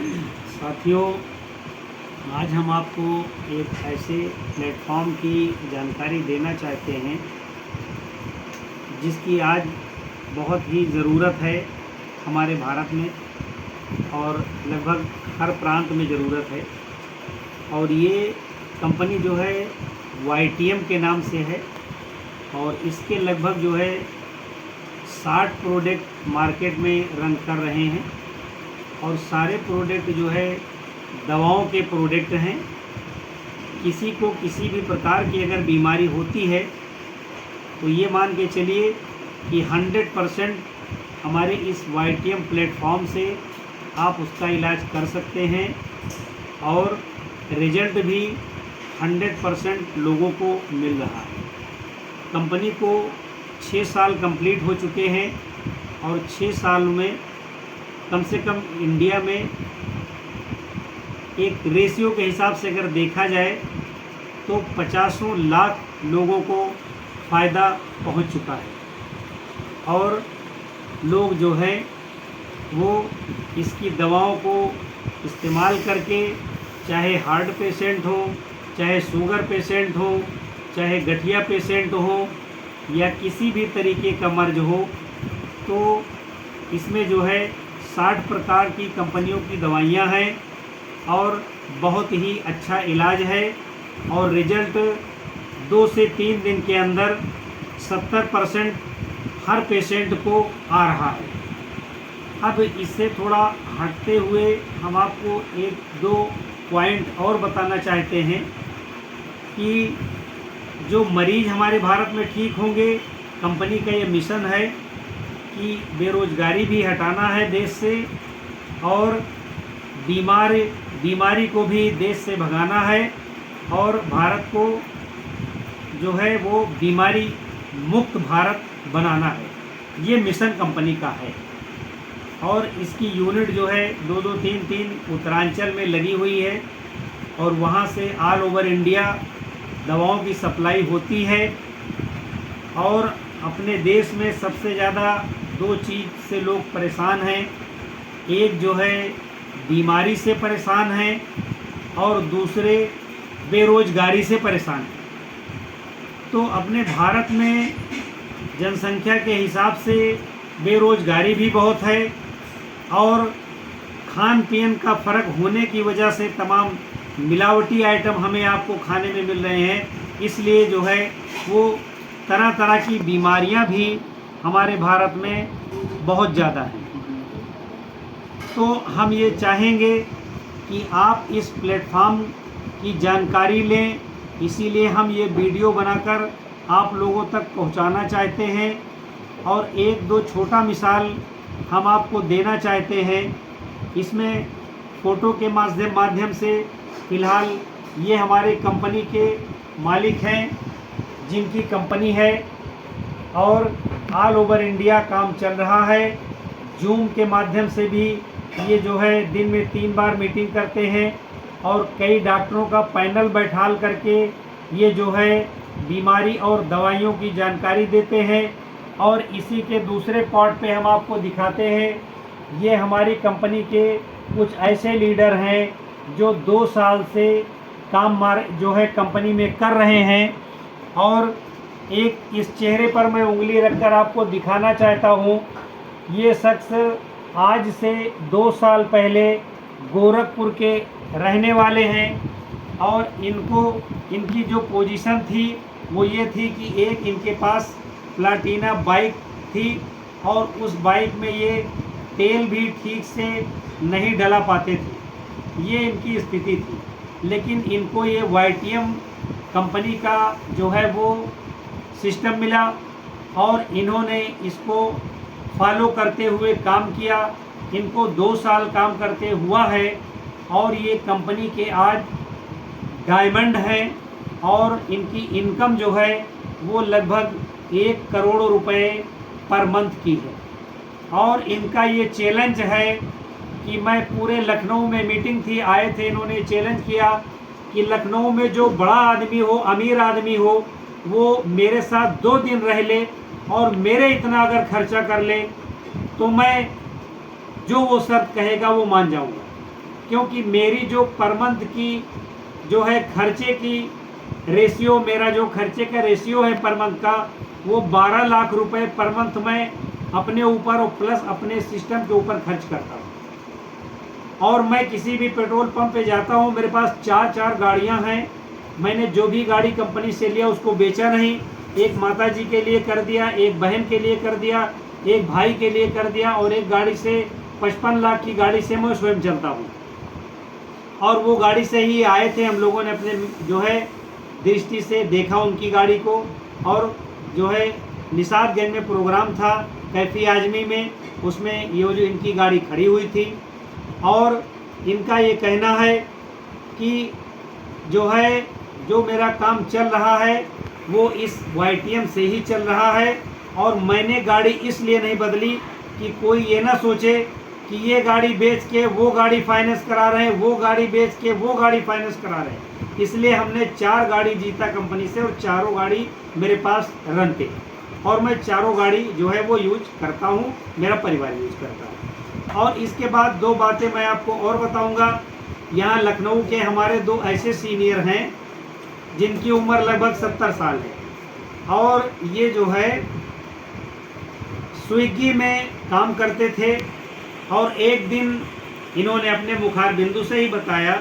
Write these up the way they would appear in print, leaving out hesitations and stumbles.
साथियों, आज हम आपको एक ऐसे प्लेटफॉर्म की जानकारी देना चाहते हैं जिसकी आज बहुत ही ज़रूरत है हमारे भारत में और लगभग हर प्रांत में ज़रूरत है। और ये कंपनी जो है YTM के नाम से है और इसके लगभग जो है 60 प्रोडक्ट मार्केट में रन कर रहे हैं और सारे प्रोडक्ट जो है दवाओं के प्रोडक्ट हैं। किसी को किसी भी प्रकार की अगर बीमारी होती है तो ये मान के चलिए कि 100% हमारे इस YTM प्लेटफॉर्म से आप उसका इलाज कर सकते हैं और रिजल्ट भी 100% लोगों को मिल रहा है। कंपनी को 6 साल कंप्लीट हो चुके हैं और 6 साल में कम से कम इंडिया में एक रेशियो के हिसाब से अगर देखा जाए तो 50 लाख लोगों को फ़ायदा पहुंच चुका है और लोग जो हैं वो इसकी दवाओं को इस्तेमाल करके, चाहे हार्ट पेशेंट हो, चाहे शुगर पेशेंट हो, चाहे गठिया पेशेंट हो या किसी भी तरीके का मर्ज हो, तो इसमें जो है 60 प्रकार की कंपनियों की दवाइयाँ हैं और बहुत ही अच्छा इलाज है और रिजल्ट 2 से 3 दिन के अंदर 70% हर पेशेंट को आ रहा है। अब इससे थोड़ा हटते हुए हम आपको 1-2 पॉइंट और बताना चाहते हैं कि जो मरीज़ हमारे भारत में ठीक होंगे, कंपनी का ये मिशन है कि बेरोज़गारी भी हटाना है देश से और बीमारी को भी देश से भगाना है और भारत को जो है वो बीमारी मुक्त भारत बनाना है। ये मिशन कंपनी का है और इसकी यूनिट जो है 2-2, 3-3 उत्तरांचल में लगी हुई है और वहाँ से ऑल ओवर इंडिया दवाओं की सप्लाई होती है। और अपने देश में सबसे ज़्यादा 2 चीज़ से लोग परेशान हैं। एक जो है बीमारी से परेशान हैं और दूसरे बेरोजगारी से परेशान हैं। तो अपने भारत में जनसंख्या के हिसाब से बेरोजगारी भी बहुत है और खान पीन का फ़र्क होने की वजह से तमाम मिलावटी आइटम हमें आपको खाने में मिल रहे हैं। इसलिए जो है वो तरह तरह की बीमारियां भी हमारे भारत में बहुत ज़्यादा हैं। तो हम ये चाहेंगे कि आप इस प्लेटफॉर्म की जानकारी लें, इसीलिए हम ये वीडियो बनाकर आप लोगों तक पहुंचाना चाहते हैं। और 1-2 छोटा मिसाल हम आपको देना चाहते हैं। इसमें फ़ोटो के माध्यम से फ़िलहाल ये हमारे कंपनी के मालिक हैं जिनकी कंपनी है और ऑल ओवर इंडिया काम चल रहा है। जूम के माध्यम से भी ये जो है दिन में 3 बार मीटिंग करते हैं और कई डॉक्टरों का पैनल बैठाल करके ये जो है बीमारी और दवाइयों की जानकारी देते हैं। और इसी के दूसरे पार्ट पे हम आपको दिखाते हैं, ये हमारी कंपनी के कुछ ऐसे लीडर हैं जो 2 साल से काम जो है कंपनी में कर रहे हैं। और एक इस चेहरे पर मैं उंगली रखकर आपको दिखाना चाहता हूँ। ये शख्स आज से 2 साल पहले गोरखपुर के रहने वाले हैं और इनकी जो पोजीशन थी वो ये थी कि एक इनके पास प्लाटीना बाइक थी और उस बाइक में ये तेल भी ठीक से नहीं डला पाते थे। ये इनकी स्थिति थी, लेकिन इनको ये YTM कंपनी का जो है वो सिस्टम मिला और इन्होंने इसको फॉलो करते हुए काम किया। इनको 2 साल काम करते हुआ है और ये कंपनी के आज डायमंड हैं और इनकी इनकम जो है वो लगभग 1 करोड़ रुपए पर मंथ की है। और इनका ये चैलेंज है कि मैं पूरे लखनऊ में मीटिंग थी, आए थे, इन्होंने चैलेंज किया कि लखनऊ में जो बड़ा आदमी हो, अमीर आदमी हो, वो मेरे साथ 2 दिन रह ले और मेरे इतना अगर खर्चा कर ले तो मैं जो वो शर्त कहेगा वो मान जाऊंगा। क्योंकि मेरी जो पर मंथ की जो है खर्चे की रेशियो, मेरा जो खर्चे का रेशियो है पर मंथ का, वो 12 लाख रुपए पर मंथ मैं अपने ऊपर और प्लस अपने सिस्टम के ऊपर खर्च करता हूँ। और मैं किसी भी पेट्रोल पंप पे जाता हूँ, मेरे पास 4 गाड़ियाँ हैं। मैंने जो भी गाड़ी कंपनी से लिया उसको बेचा नहीं। एक माता जी के लिए कर दिया, एक बहन के लिए कर दिया, एक भाई के लिए कर दिया, और एक गाड़ी से 55 लाख की गाड़ी से मैं स्वयं चलता हूँ। और वो गाड़ी से ही आए थे हम लोगों ने, अपने जो है दृष्टि से देखा उनकी गाड़ी को। और जो है निषादगंज में प्रोग्राम था कैफी आजमी में, उसमें ये जो इनकी गाड़ी खड़ी हुई थी। और इनका ये कहना है कि जो है जो मेरा काम चल रहा है वो इस YTM से ही चल रहा है। और मैंने गाड़ी इसलिए नहीं बदली कि कोई ये ना सोचे कि ये गाड़ी बेच के वो गाड़ी फाइनेंस करा रहे हैं, वो गाड़ी बेच के वो गाड़ी फाइनेंस करा रहे हैं। इसलिए हमने 4 गाड़ी जीता कंपनी से, और चारों गाड़ी मेरे पास रन पे, और मैं चारों गाड़ी जो है वो यूज करता हूँ, मेरा परिवार यूज करता है। और इसके बाद 2 बातें मैं आपको और बताऊँगा। यहाँ लखनऊ के हमारे 2 ऐसे सीनियर हैं जिनकी उम्र लगभग 70 साल है, और ये जो है स्विगी में काम करते थे। और एक दिन इन्होंने अपने मुखार बिंदु से ही बताया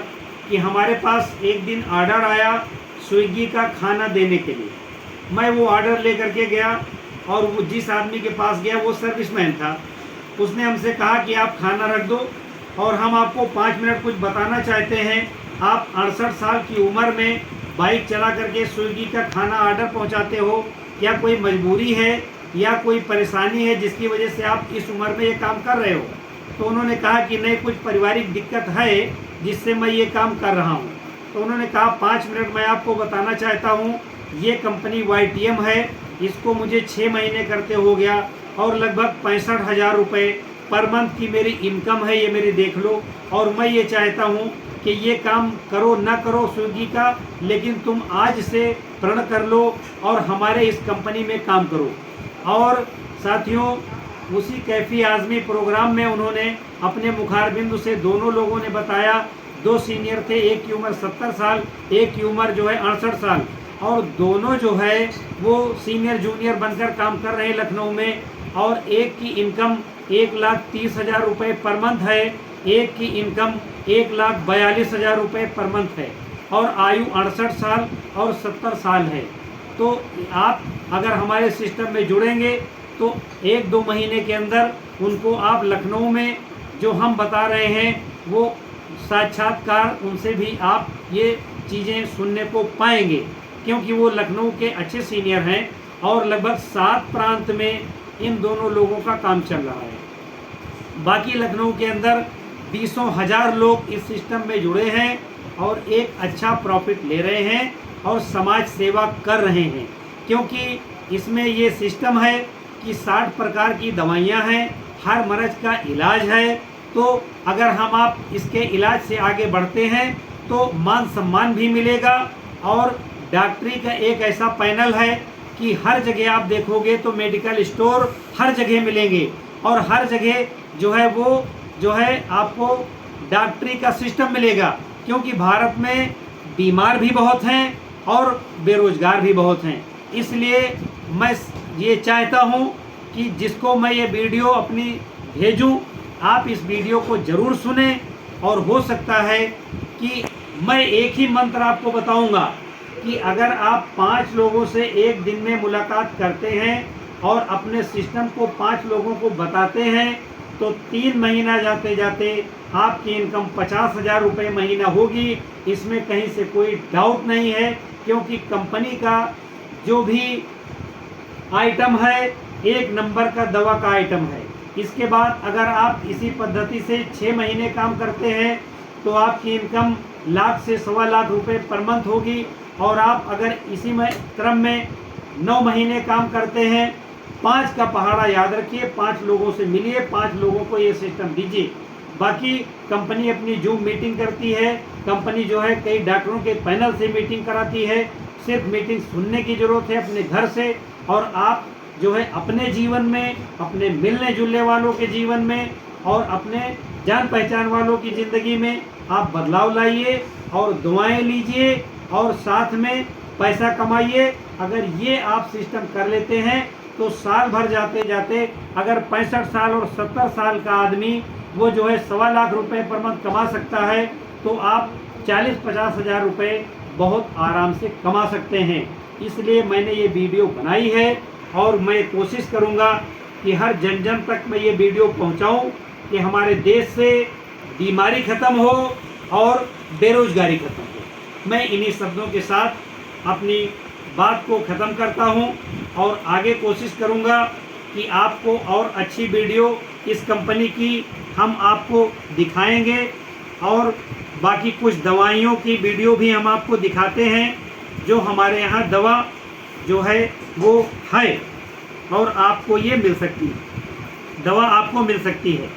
कि हमारे पास एक दिन ऑर्डर आया स्विगी का खाना देने के लिए। मैं वो ऑर्डर लेकर के गया, और वो जिस आदमी के पास गया वो सर्विसमैन था। उसने हमसे कहा कि आप खाना रख दो, और हम आपको 5 मिनट कुछ बताना चाहते हैं। आप 68 साल की उम्र में बाइक चला करके स्विगी का खाना ऑर्डर पहुंचाते हो, क्या कोई मजबूरी है या कोई परेशानी है जिसकी वजह से आप इस उम्र में ये काम कर रहे हो? तो उन्होंने कहा कि नहीं, कुछ पारिवारिक दिक्कत है जिससे मैं ये काम कर रहा हूँ। तो उन्होंने कहा 5 मिनट मैं आपको बताना चाहता हूँ। ये कंपनी YTM है, इसको मुझे 6 महीने करते हो गया, और लगभग 65,000 रुपये पर मंथ की मेरी इनकम है, ये मेरी देख लो। और मैं ये चाहता हूँ कि ये काम करो ना करो स्विगी का, लेकिन तुम आज से प्रण कर लो और हमारे इस कंपनी में काम करो। और साथियों, उसी कैफी आजमी प्रोग्राम में उन्होंने अपने मुखारबिंदु से दोनों लोगों ने बताया, 2 सीनियर थे, एक की उम्र 70 साल, एक की उम्र जो है 68 साल, और दोनों जो है वो सीनियर जूनियर बनकर काम कर रहे हैं लखनऊ में। और एक की इनकम 1,30,000 रुपये पर मंथ है, एक की इनकम 1,42,000 रुपये पर मंथ है, और आयु 68 साल और 70 साल है। तो आप अगर हमारे सिस्टम में जुड़ेंगे तो 1-2 महीने के अंदर उनको आप लखनऊ में जो हम बता रहे हैं वो साक्षात्कार उनसे भी आप ये चीज़ें सुनने को पाएंगे, क्योंकि वो लखनऊ के अच्छे सीनियर हैं, और लगभग 7 प्रांत में इन दोनों लोगों का काम चल रहा है। बाकी लखनऊ के अंदर 20,000 लोग इस सिस्टम में जुड़े हैं और एक अच्छा प्रॉफिट ले रहे हैं और समाज सेवा कर रहे हैं, क्योंकि इसमें ये सिस्टम है कि 60 प्रकार की दवाइयाँ हैं, हर मर्ज का इलाज है। तो अगर हम आप इसके इलाज से आगे बढ़ते हैं तो मान सम्मान भी मिलेगा, और डॉक्टरी का एक ऐसा पैनल है कि हर जगह आप देखोगे तो मेडिकल स्टोर हर जगह मिलेंगे, और हर जगह जो है वो जो है आपको डॉक्टरी का सिस्टम मिलेगा, क्योंकि भारत में बीमार भी बहुत हैं और बेरोजगार भी बहुत हैं। इसलिए मैं ये चाहता हूँ कि जिसको मैं ये वीडियो अपनी भेजूँ, आप इस वीडियो को ज़रूर सुने, और हो सकता है कि मैं एक ही मंत्र आपको बताऊंगा कि अगर आप 5 लोगों से एक दिन में मुलाकात करते हैं और अपने सिस्टम को 5 लोगों को बताते हैं तो 3 महीना जाते जाते आपकी इनकम 50,000 रुपये महीना होगी। इसमें कहीं से कोई डाउट नहीं है, क्योंकि कंपनी का जो भी आइटम है 1 नंबर का दवा का आइटम है। इसके बाद अगर आप इसी पद्धति से 6 महीने काम करते हैं तो आपकी इनकम लाख से 1.25 लाख रुपये पर मंथ होगी, और आप अगर इसी में क्रम में 9 महीने काम करते हैं, 5 का पहाड़ा याद रखिए, 5 लोगों से मिलिए, 5 लोगों को ये सिस्टम दीजिए। बाकी कंपनी अपनी जूम मीटिंग करती है, कंपनी जो है कई डॉक्टरों के पैनल से मीटिंग कराती है। सिर्फ मीटिंग सुनने की ज़रूरत है अपने घर से, और आप जो है अपने जीवन में, अपने मिलने जुलने वालों के जीवन में और अपने जान पहचान वालों की ज़िंदगी में आप बदलाव लाइए और दुआएं लीजिए और साथ में पैसा कमाइए। अगर ये आप सिस्टम कर लेते हैं तो साल भर जाते जाते अगर 65 साल और 70 साल का आदमी वो जो है 1.25 लाख रुपए पर मंथ कमा सकता है, तो आप 40-50 हज़ार रुपये बहुत आराम से कमा सकते हैं। इसलिए मैंने ये वीडियो बनाई है और मैं कोशिश करूँगा कि हर जन जन तक मैं ये वीडियो पहुँचाऊँ कि हमारे देश से बीमारी ख़त्म हो और बेरोज़गारी ख़त्म हो। मैं इन्हीं शब्दों के साथ अपनी बात को ख़त्म करता हूँ और आगे कोशिश करूँगा कि आपको और अच्छी वीडियो इस कंपनी की हम आपको दिखाएंगे और बाकी कुछ दवाइयों की वीडियो भी हम आपको दिखाते हैं जो हमारे यहाँ दवा जो है वो है और आपको ये मिल सकती है, दवा आपको मिल सकती है।